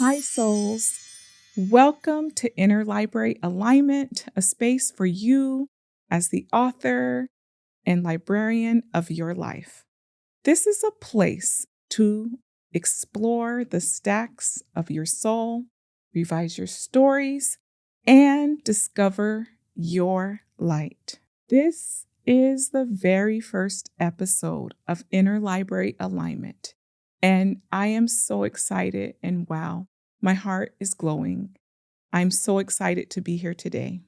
Hi, souls. Welcome to Inner Library Alignment, a space for you as the author and librarian of your life. This is a place to explore the stacks of your soul, revise your stories, and discover your light. This is the very first episode of Inner Library Alignment, and I am so excited and wow, my heart is glowing. I'm so excited to be here today.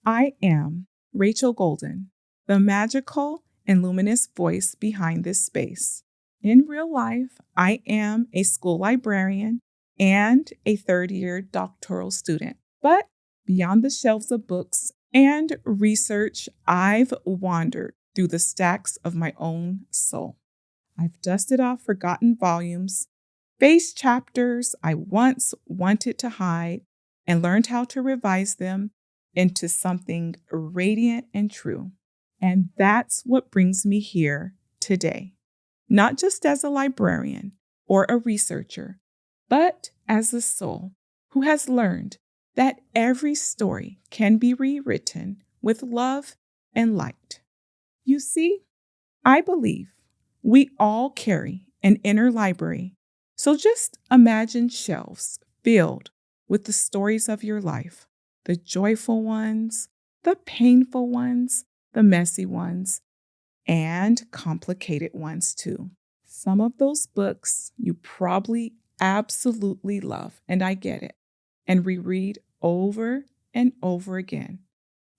I am Rachel Golden, the magical and luminous voice behind this space. In real life, I am a school librarian and a third-year doctoral student. But beyond the shelves of books and research, I've wandered through the stacks of my own soul. I've dusted off forgotten volumes, faced chapters I once wanted to hide, and learned how to revise them into something radiant and true. And that's what brings me here today, not just as a librarian or a researcher, but as a soul who has learned that every story can be rewritten with love and light. You see, I believe we all carry an inner library. So just imagine shelves filled with the stories of your life, the joyful ones, the painful ones, the messy ones, and complicated ones too. Some of those books you probably absolutely love, and I get it, and reread over and over again.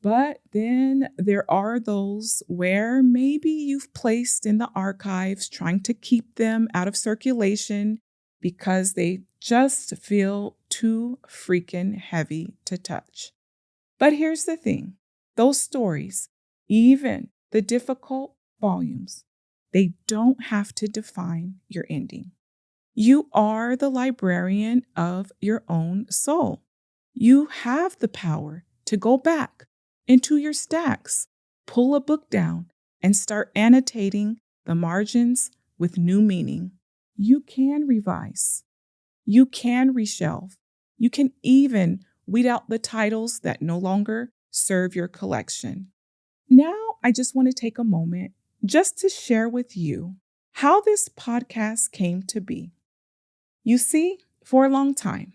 But then there are those where maybe you've placed in the archives trying to keep them out of circulation because they just feel too freaking heavy to touch. But here's the thing, those stories, even the difficult volumes, they don't have to define your ending. You are the librarian of your own soul. You have the power to go back into your stacks, pull a book down, and start annotating the margins with new meaning. You can revise. You can reshelve. You can even weed out the titles that no longer serve your collection. Now, I just want to take a moment just to share with you how this podcast came to be. You see, for a long time,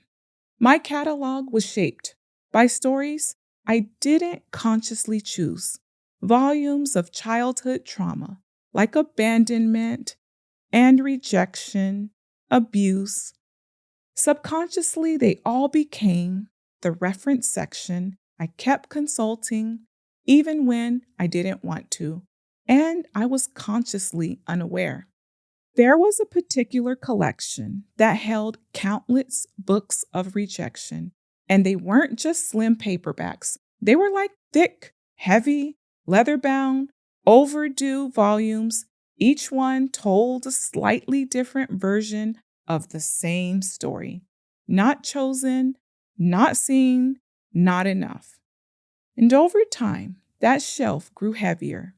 my catalog was shaped by stories I didn't consciously choose, volumes of childhood trauma like abandonment and rejection, abuse. Subconsciously, they all became the reference section I kept consulting even when I didn't want to, and I was consciously unaware. There was a particular collection that held countless books of rejection, and they weren't just slim paperbacks. They were like thick, heavy, leather-bound, overdue volumes. Each one told a slightly different version of the same story. Not chosen, not seen, not enough. And over time, that shelf grew heavier.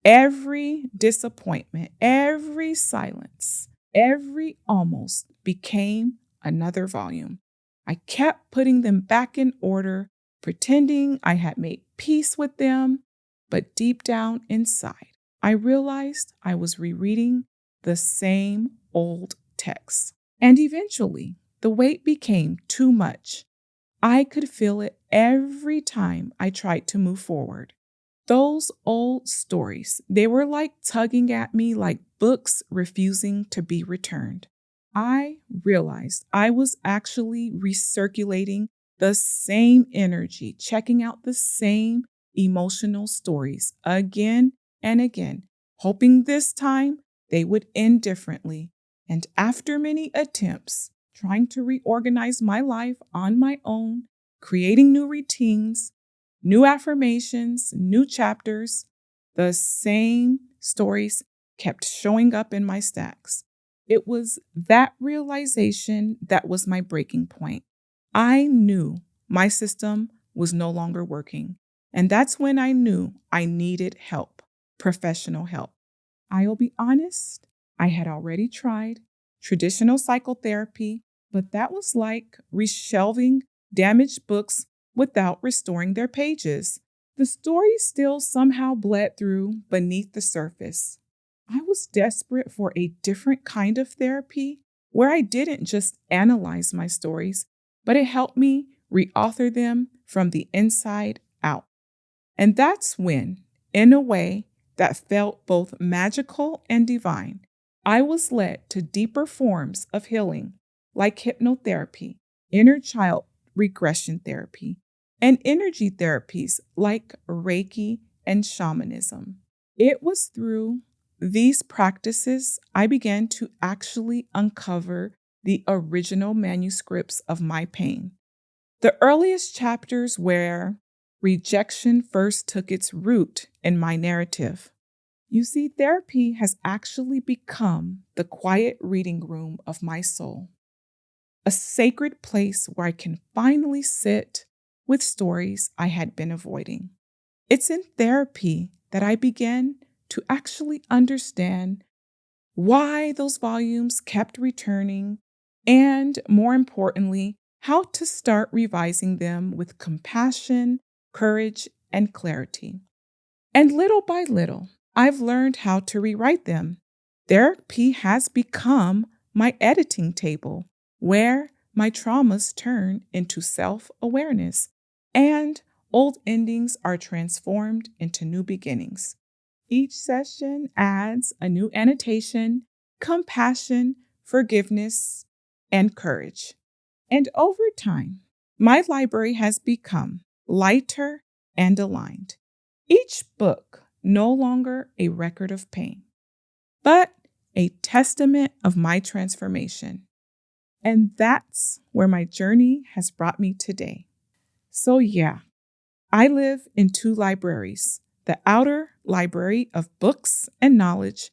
Every disappointment, every silence, every almost became another volume. I kept putting them back in order, pretending I had made peace with them, but deep down inside, I realized I was rereading the same old texts. And eventually, the weight became too much. I could feel it every time I tried to move forward. Those old stories, they were like tugging at me like books refusing to be returned. I realized I was actually recirculating the same energy, checking out the same emotional stories again and again, hoping this time they would end differently. And after many attempts, trying to reorganize my life on my own, creating new routines, new affirmations, new chapters, the same stories kept showing up in my stacks. It was that realization that was my breaking point. I knew my system was no longer working. And that's when I knew I needed help, professional help. I'll be honest, I had already tried traditional psychotherapy, but that was like reshelving damaged books without restoring their pages. The story still somehow bled through beneath the surface. I was desperate for a different kind of therapy where I didn't just analyze my stories, but it helped me reauthor them from the inside out. And that's when, in a way that felt both magical and divine, I was led to deeper forms of healing like hypnotherapy, inner child regression therapy, and energy therapies like Reiki and shamanism. It was through these practices I began to actually uncover the original manuscripts of my pain. The earliest chapters where rejection first took its root in my narrative. You see, therapy has actually become the quiet reading room of my soul, a sacred place where I can finally sit with stories I had been avoiding. It's in therapy that I began to actually understand why those volumes kept returning, and more importantly, how to start revising them with compassion, courage, and clarity. And little by little, I've learned how to rewrite them. Therapy has become my editing table where my traumas turn into self-awareness and old endings are transformed into new beginnings. Each session adds a new annotation, compassion, forgiveness, and courage. And over time, my library has become lighter and aligned. Each book no longer a record of pain, but a testament of my transformation. And that's where my journey has brought me today. So, yeah, I live in two libraries, the outer library of books and knowledge,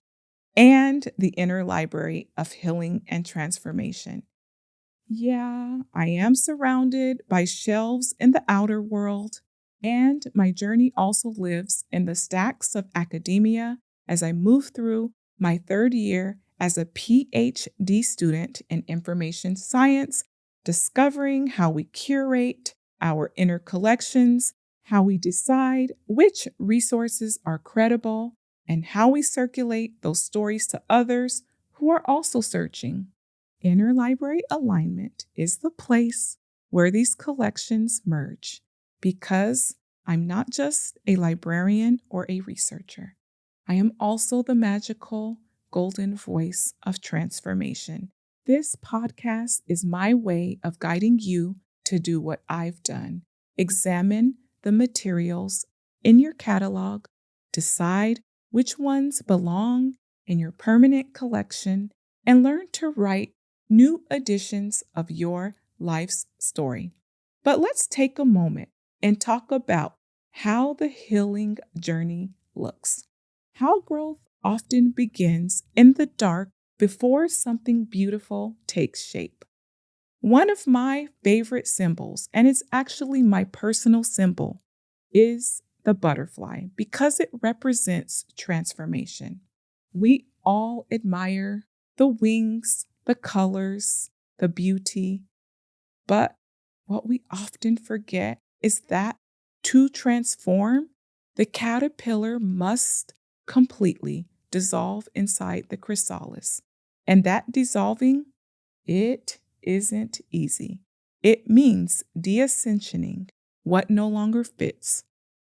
and the inner library of healing and transformation. Yeah, I am surrounded by shelves in the outer world, and my journey also lives in the stacks of academia as I move through my third year as a PhD student in information science, discovering how we curate our inner collections, how we decide which resources are credible, and how we circulate those stories to others who are also searching. Inner library alignment is the place where these collections merge because I'm not just a librarian or a researcher. I am also the magical golden voice of transformation. This podcast is my way of guiding you to do what I've done. Examine the materials in your catalog, decide which ones belong in your permanent collection, and learn to write new editions of your life's story. But let's take a moment and talk about how the healing journey looks. How growth often begins in the dark before something beautiful takes shape. One of my favorite symbols, and it's actually my personal symbol, is the butterfly because it represents transformation. We all admire the wings, the colors, the beauty, but what we often forget is that to transform, the caterpillar must completely dissolve inside the chrysalis. And that dissolving, it isn't easy. It means deascensioning what no longer fits,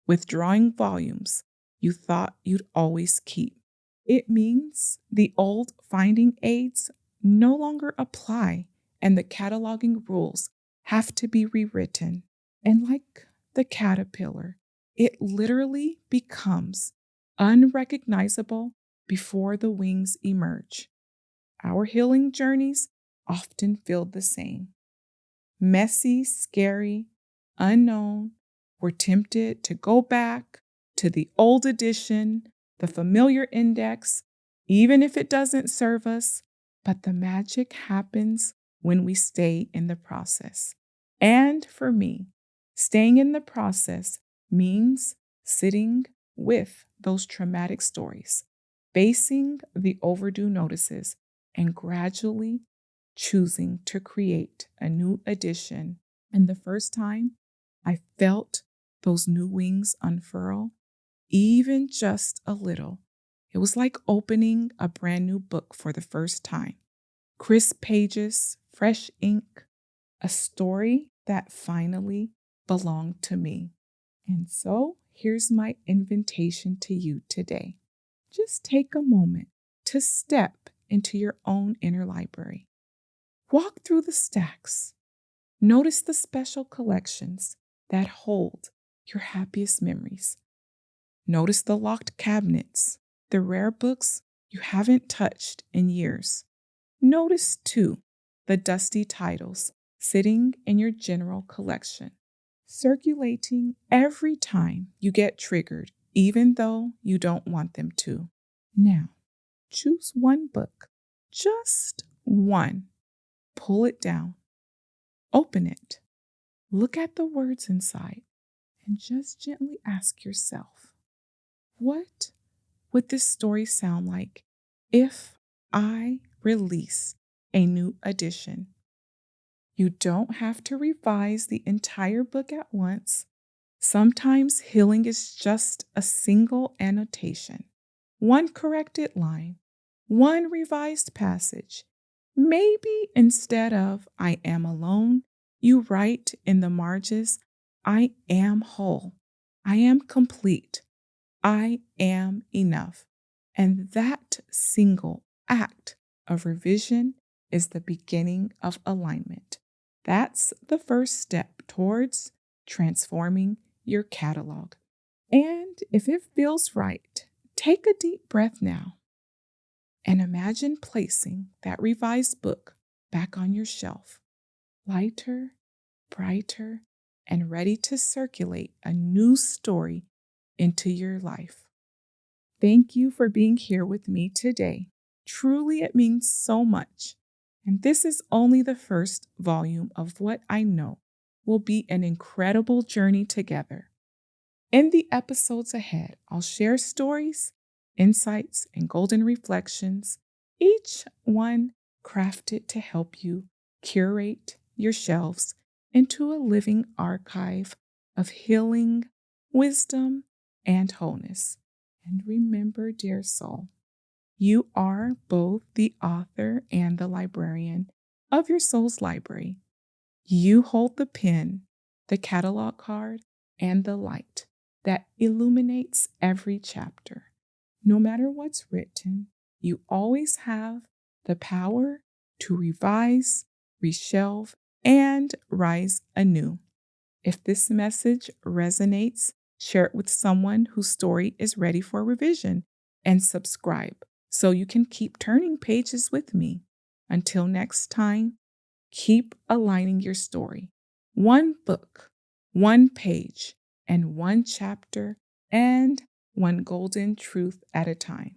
withdrawing volumes you thought you'd always keep. It means the old finding aids no longer apply and the cataloging rules have to be rewritten. And like the caterpillar, it literally becomes unrecognizable before the wings emerge. Our healing journeys often feel the same. Messy, scary, unknown. We're tempted to go back to the old edition, the familiar index, even if it doesn't serve us. But the magic happens when we stay in the process. And for me, staying in the process means sitting with those traumatic stories, facing the overdue notices, and gradually choosing to create a new edition. And the first time I felt those new wings unfurl, even just a little, it was like opening a brand new book for the first time. Crisp pages, fresh ink, a story that finally belonged to me. And so here's my invitation to you today. Just take a moment to step into your own inner library. Walk through the stacks. Notice the special collections that hold your happiest memories. Notice the locked cabinets, the rare books you haven't touched in years. Notice, too, the dusty titles sitting in your general collection, circulating every time you get triggered, even though you don't want them to. Now, choose one book, just one. Pull it down, open it, look at the words inside, and just gently ask yourself, what would this story sound like if I release a new edition? You don't have to revise the entire book at once. Sometimes healing is just a single annotation, one corrected line, one revised passage. Maybe instead of I am alone, you write in the margins, I am whole, I am complete, I am enough. And that single act of revision is the beginning of alignment. That's the first step towards transforming your catalog. And if it feels right, take a deep breath now and imagine placing that revised book back on your shelf, lighter, brighter, and ready to circulate a new story into your life. Thank you for being here with me today. Truly, it means so much. And this is only the first volume of what I know will be an incredible journey together. In the episodes ahead, I'll share stories, insights, and golden reflections, each one crafted to help you curate your shelves into a living archive of healing, wisdom, and wholeness. And remember, dear soul, you are both the author and the librarian of your soul's library. You hold the pen, the catalog card, and the light that illuminates every chapter. No matter what's written, you always have the power to revise, reshelve, and rise anew. If this message resonates, share it with someone whose story is ready for revision and subscribe so you can keep turning pages with me. Until next time, keep aligning your story. One book, one page, and one chapter, and one golden truth at a time.